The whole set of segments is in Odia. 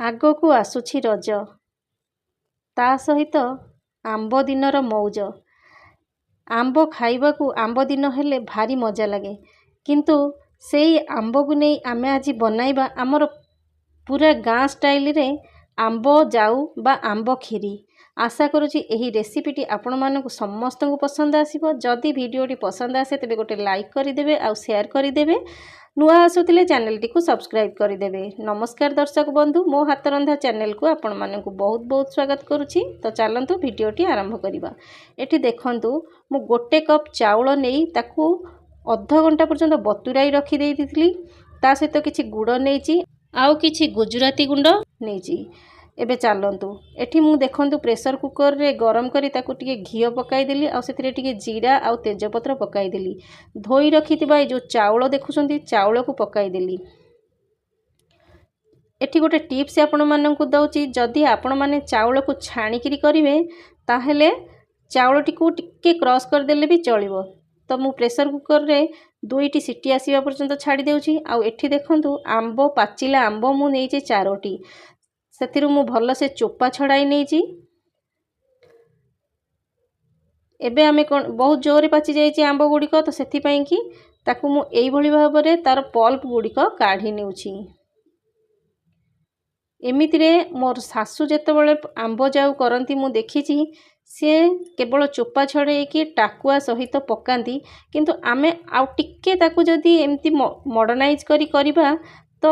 ଆଗକୁ ଆସୁଛି ରଜ, ତା ସହିତ ଆମ୍ବ ଦିନର ମଉଜ। ଆମ୍ବ ଖାଇବାକୁ ଆମ୍ବ ଦିନ ହେଲେ ଭାରି ମଜା ଲାଗେ, କିନ୍ତୁ ସେଇ ଆମ୍ବକୁ ନେଇ ଆମେ ଆଜି ବନାଇବା ଆମର ପୁରା ଗାଁ ଷ୍ଟାଇଲରେ ଆମ୍ବ ଜାଉ ବା ଆମ୍ବ କ୍ଷୀରି। ଆଶା କରୁଛି ଏହି ରେସିପିଟି ଆପଣମାନଙ୍କୁ ସମସ୍ତଙ୍କୁ ପସନ୍ଦ ଆସିବ। ଯଦି ଭିଡ଼ିଓଟି ପସନ୍ଦ ଆସେ ତେବେ ଗୋଟେ ଲାଇକ୍ କରିଦେବେ ଆଉ ସେୟାର କରିଦେବେ। ନୂଆ ଆସୁଥିଲେ ଚ୍ୟାନେଲଟିକୁ ସବସ୍କ୍ରାଇବ୍ କରିଦେବେ। ନମସ୍କାର ଦର୍ଶକ ବନ୍ଧୁ, ମୋ ହାତ ରନ୍ଧା ଚ୍ୟାନେଲକୁ ଆପଣମାନଙ୍କୁ ବହୁତ ବହୁତ ସ୍ୱାଗତ କରୁଛି। ତ ଚାଲନ୍ତୁ ଭିଡ଼ିଓଟି ଆରମ୍ଭ କରିବା। ଏଠି ଦେଖନ୍ତୁ, ମୁଁ ଗୋଟେ କପ୍ ଚାଉଳ ନେଇ ତାକୁ ଅଧଘଣ୍ଟା ପର୍ଯ୍ୟନ୍ତ ବତୁରାଇ ରଖିଦେଇଥିଲି। ତା ସହିତ କିଛି ଗୁଡ଼ ନେଇଛି ଆଉ କିଛି ଗୁଜୁରାତି ଗୁଣ୍ଡ ନେଇଛି। ଏବେ ଚାଲନ୍ତୁ, ଏଠି ମୁଁ ଦେଖନ୍ତୁ ପ୍ରେସର କୁକରରେ ଗରମ କରି ତାକୁ ଟିକେ ଘିଅ ପକାଇଦେଲି ଆଉ ସେଥିରେ ଟିକେ ଜିରା ଆଉ ତେଜପତ୍ର ପକାଇଦେଲି। ଧୋଇ ରଖିଥିବା ଏ ଯେଉଁ ଚାଉଳ ଦେଖୁଛନ୍ତି, ଚାଉଳକୁ ପକାଇଦେଲି। ଏଠି ଗୋଟେ ଟିପ୍ସ ଆପଣମାନଙ୍କୁ ଦେଉଛି, ଯଦି ଆପଣମାନେ ଚାଉଳକୁ ଛାଣିକିରି କରିବେ ତାହେଲେ ଚାଉଳଟିକୁ ଟିକେ କ୍ରସ୍ କରିଦେଲେ ବି ଚଳିବ। ତ ମୁଁ ପ୍ରେସର କୁକରରେ 2ଟି ସିଟି ଆସିବା ପର୍ଯ୍ୟନ୍ତ ଛାଡ଼ି ଦେଉଛି। ଆଉ ଏଠି ଦେଖନ୍ତୁ, ଆମ୍ବ ପାଚିଲା ଆମ୍ବ ମୁଁ ନେଇଛି 4ଟି। ସେଥିରୁ ମୁଁ ଭଲସେ ଚୋପା ଛଡ଼ାଇ ନେଇଛି। ଏବେ ଆମେ କ'ଣ ବହୁତ ଜୋରରେ ପାଚି ଯାଇଛି ଆମ୍ବ ଗୁଡ଼ିକ, ତ ସେଥିପାଇଁ କି ତାକୁ ମୁଁ ଏଇଭଳି ଭାବରେ ତାର ପଲ୍ପ ଗୁଡ଼ିକ କାଢ଼ି ନେଉଛି। ଏମିତିରେ ମୋର ଶାଶୁ ଯେତେବେଳେ ଆମ୍ବ ଜାଉ କରନ୍ତି ମୁଁ ଦେଖିଛି, ସିଏ କେବଳ ଚୋପା ଛଡ଼େଇକି ଟାକୁଆ ସହିତ ପକାନ୍ତି। କିନ୍ତୁ ଆମେ ଆଉ ଟିକେ ତାକୁ ଯଦି ଏମିତି ମଡ଼ର୍ଣ୍ଣାଇଜ୍ କରି କରିବା ତ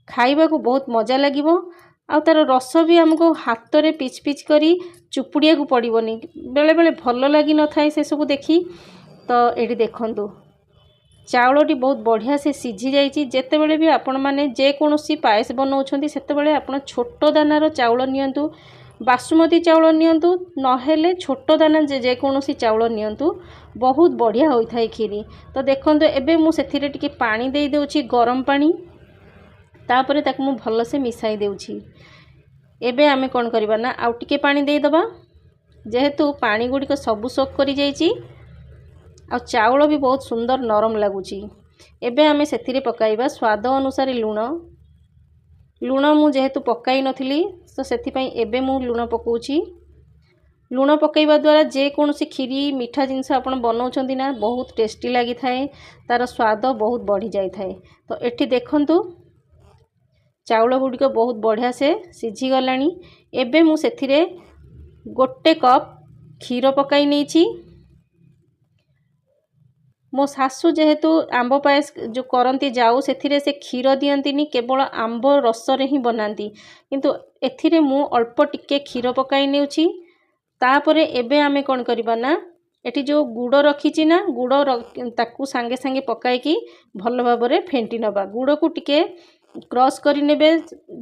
ଖାଇବାକୁ ବହୁତ ମଜା ଲାଗିବ। ଆଉ ତାର ରସ ବି ଆମକୁ ହାତରେ ପିଚ୍ ପିଚ୍ କରି ଚୁପୁଡ଼ିବାକୁ ପଡ଼ିବନି। ବେଳେବେଳେ ଭଲ ଲାଗିନଥାଏ ସେସବୁ ଦେଖି। ତ ଏଠି ଦେଖନ୍ତୁ, ଚାଉଳଟି ବହୁତ ବଢ଼ିଆ ସେ ସିଝି ଯାଇଛି। ଯେତେବେଳେ ବି ଆପଣମାନେ ଯେକୌଣସି ପାୟସ ବନାଉଛନ୍ତି ସେତେବେଳେ ଆପଣ ଛୋଟ ଦାନାର ଚାଉଳ ନିଅନ୍ତୁ, ବାସୁମତୀ ଚାଉଳ ନିଅନ୍ତୁ, ନହେଲେ ଛୋଟ ଦାନା ଯେକୌଣସି ଚାଉଳ ନିଅନ୍ତୁ, ବହୁତ ବଢ଼ିଆ ହୋଇଥାଏ କ୍ଷୀରି। ତ ଦେଖନ୍ତୁ, ଏବେ ମୁଁ ସେଥିରେ ଟିକେ ପାଣି ଦେଇ ଦେଉଛି, ଗରମ ପାଣି। ତାପରେ ତାକୁ ମୁଁ ଭଲସେ ମିଶାଇ ଦେଉଛି। ଏବେ ଆମେ କ'ଣ କରିବା ନା ଆଉ ଟିକେ ପାଣି ଦେଇଦେବା। ଯେହେତୁ ପାଣି ଗୁଡ଼ିକ ସବୁ ସୋକ୍ କରିଯାଇଛି ଆଉ ଚାଉଳ ବି ବହୁତ ସୁନ୍ଦର ନରମ ଲାଗୁଛି। ଏବେ ଆମେ ସେଥିରେ ପକାଇବା ସ୍ୱାଦ ଅନୁସାରେ ଲୁଣ। ଲୁଣ ମୁଁ ଯେହେତୁ ପକାଇ ନଥିଲି ତ ସେଥିପାଇଁ ଏବେ ମୁଁ ଲୁଣ ପକାଉଛି। ଲୁଣ ପକାଇବା ଦ୍ୱାରା ଯେକୌଣସି କ୍ଷୀରି ମିଠା ଜିନିଷ ଆପଣ ବନାଉଛନ୍ତି ନା, ବହୁତ ଟେଷ୍ଟି ଲାଗିଥାଏ, ତାର ସ୍ୱାଦ ବହୁତ ବଢ଼ିଯାଇଥାଏ। ତ ଏଠି ଦେଖନ୍ତୁ, ଚାଉଳ ଗୁଡ଼ିକ ବହୁତ ବଢ଼ିଆ ସେ ସିଝିଗଲାଣି। ଏବେ ମୁଁ ସେଥିରେ 1 କପ୍ କ୍ଷୀର ପକାଇ ନେଇଛି। ମୋ ଶାଶୁ ଯେହେତୁ ଆମ୍ବ ପାୟସ ଯେଉଁ କରନ୍ତି ଜାଉ, ସେଥିରେ ସେ କ୍ଷୀର ଦିଅନ୍ତିନି, କେବଳ ଆମ୍ବ ରସରେ ହିଁ ବନାନ୍ତି। କିନ୍ତୁ ଏଥିରେ ମୁଁ ଅଳ୍ପ ଟିକେ କ୍ଷୀର ପକାଇ ନେଉଛି। ତାପରେ ଏବେ ଆମେ କ'ଣ କରିବା ନା, ଏଠି ଯେଉଁ ଗୁଡ଼ ରଖିଛି ନା, ଗୁଡ଼ ତାକୁ ସାଙ୍ଗେ ସାଙ୍ଗେ ପକାଇକି ଭଲ ଭାବରେ ଫେଣ୍ଟି ନେବା। ଗୁଡ଼କୁ ଟିକେ କ୍ରସ୍ କରି ନେବେ,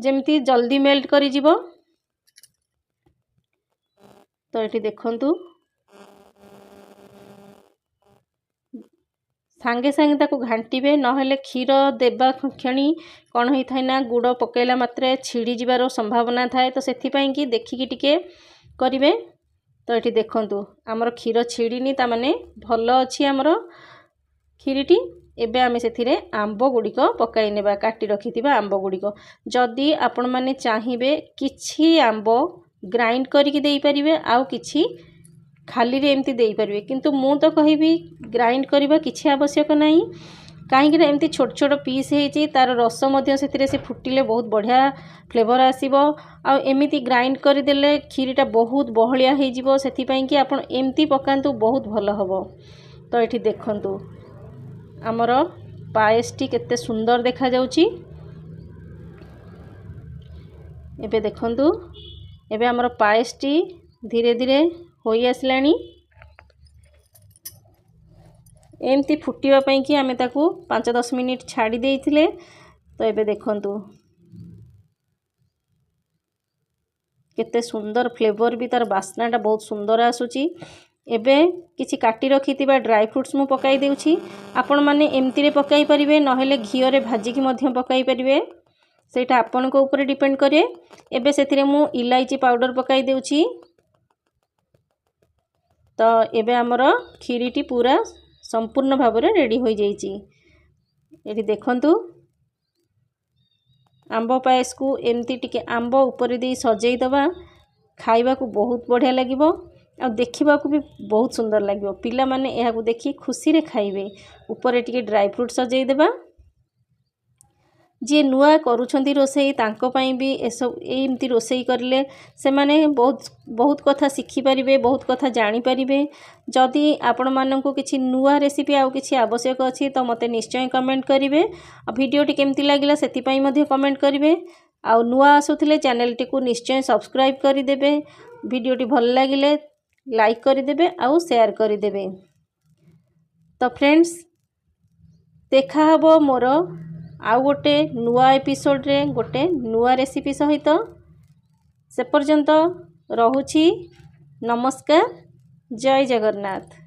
ଯେମିତି ଜଲ୍ଦି ମେଲ୍ଟ କରିଯିବ। ତ ଏଠି ଦେଖନ୍ତୁ, ସାଙ୍ଗେ ସାଙ୍ଗେ ତାକୁ ଘାଣ୍ଟିବେ, ନହେଲେ କ୍ଷୀର ଦେବା କ୍ଷଣି କ'ଣ ହୋଇଥାଏ ନା, ଗୁଡ଼ ପକାଇଲା ମାତ୍ରେ ଛିଡ଼ିଯିବାର ସମ୍ଭାବନା ଥାଏ। ତ ସେଥିପାଇଁ କି ଦେଖିକି ଟିକେ କରିବେ। ତ ଏଠି ଦେଖନ୍ତୁ, ଆମର କ୍ଷୀର ଛିଡ଼ିନି, ତାମାନେ ଭଲ ଅଛି ଆମର କ୍ଷୀରିଟି। ଏବେ ଆମେ ସେଥିରେ ଆମ୍ବ ଗୁଡ଼ିକ ପକାଇ ନେବା, କାଟି ରଖିଥିବା ଆମ୍ବ ଗୁଡ଼ିକ। ଯଦି ଆପଣମାନେ ଚାହିଁବେ କିଛି ଆମ୍ବ ଗ୍ରାଇଣ୍ଡ କରିକି ଦେଇପାରିବେ, ଆଉ କିଛି ଖାଲିରେ ଏମିତି ଦେଇପାରିବେ। କିନ୍ତୁ ମୁଁ ତ କହିବି ଗ୍ରାଇଣ୍ଡ କରିବା କିଛି ଆବଶ୍ୟକ ନାହିଁ, କାହିଁକିନା ଏମିତି ଛୋଟ ଛୋଟ ପିସ୍ ହେଇଛି, ତାର ରସ ମଧ୍ୟ ସେଥିରେ ସେ ଫୁଟିଲେ ବହୁତ ବଢ଼ିଆ ଫ୍ଲେଭର ଆସିବ। ଆଉ ଏମିତି ଗ୍ରାଇଣ୍ଡ କରିଦେଲେ କ୍ଷୀରିଟା ବହୁତ ବହଳିଆ ହେଇଯିବ। ସେଥିପାଇଁ କି ଆପଣ ଏମିତି ପକାନ୍ତୁ, ବହୁତ ଭଲ ହେବ। ତ ଏଠି ଦେଖନ୍ତୁ, ଆମର ପାୟସଟି କେତେ ସୁନ୍ଦର ଦେଖାଯାଉଛି। ଏବେ ଦେଖନ୍ତୁ, ଏବେ ଆମର ପାୟସଟି ଧୀରେ ଧୀରେ ହୋଇ ଆସିଲାଣି। ଏମିତି ଫୁଟିବା ପାଇଁ କି ଆମେ ତାକୁ 5-10 ମିନିଟ୍ ଛାଡ଼ି ଦେଇଥିଲେ। ତ ଏବେ ଦେଖନ୍ତୁ, କେତେ ସୁନ୍ଦର ଫ୍ଲେଭର ବି, ତାର ବାସ୍ନାଟା ବହୁତ ସୁନ୍ଦର ଆସୁଛି। ଏବେ କିଛି କାଟି ରଖିଥିବା ଡ୍ରାଇ ଫ୍ରୁଟ୍ସ ମୁଁ ପକାଇ ଦେଉଛି। ଆପଣମାନେ ଏମିତିରେ ପକାଇ ପାରିବେ, ନହେଲେ ଘିଅରେ ଭାଜିକି ମଧ୍ୟ ପକାଇ ପାରିବେ, ସେଇଟା ଆପଣଙ୍କ ଉପରେ ଡିପେଣ୍ଡ କରେ। ଏବେ ସେଥିରେ ମୁଁ ଇଲାଇଚି ପାଉଡ଼ର ପକାଇ ଦେଉଛି। ତ ଏବେ ଆମର କ୍ଷୀରିଟି ପୁରା ସମ୍ପୂର୍ଣ୍ଣ ଭାବରେ ରେଡ଼ି ହୋଇଯାଇଛି। ଏଠି ଦେଖନ୍ତୁ, आंब पायस को एमती टिके आंब ऊपर दे सजेई दबा खाइबा को बहुत बढ़िया लगिबो आ देखिबा को भी बहुत सुंदर लगिबो। पिला माने एहा को देखि खुशी रे खाइबे। ऊपर टिके ड्राई फ्रूट सजेई देबा। जे नुआ करूछंती रोसई तांको पई भी एसब एमती रोसई करले से माने बहुत कथा शिखि परिबे, बहुत कथा जानि परिबे। जदि आपण माननकु किछि नुआ रेसिपी आउ किछि आवश्यक अछि तो मते निश्चय कमेंट करिवे। आ वीडियोटी केमती लागिला सेति पई मध्ये कमेंट करिवे। आउ नुआ आसुथिले चैनल टी को निश्चय सब्सक्राइब करि देबे। वीडियोटी भल लागिले लाइक करि देबे आउ शेयर करि देबे। तो फ्रेंड्स देखा हबो मोर आउ गोटे नुआ एपिसोड रे गोटे नुआ रेसिपी सहित। से पर्यंत रहुछि। नमस्कार। जय जगन्नाथ।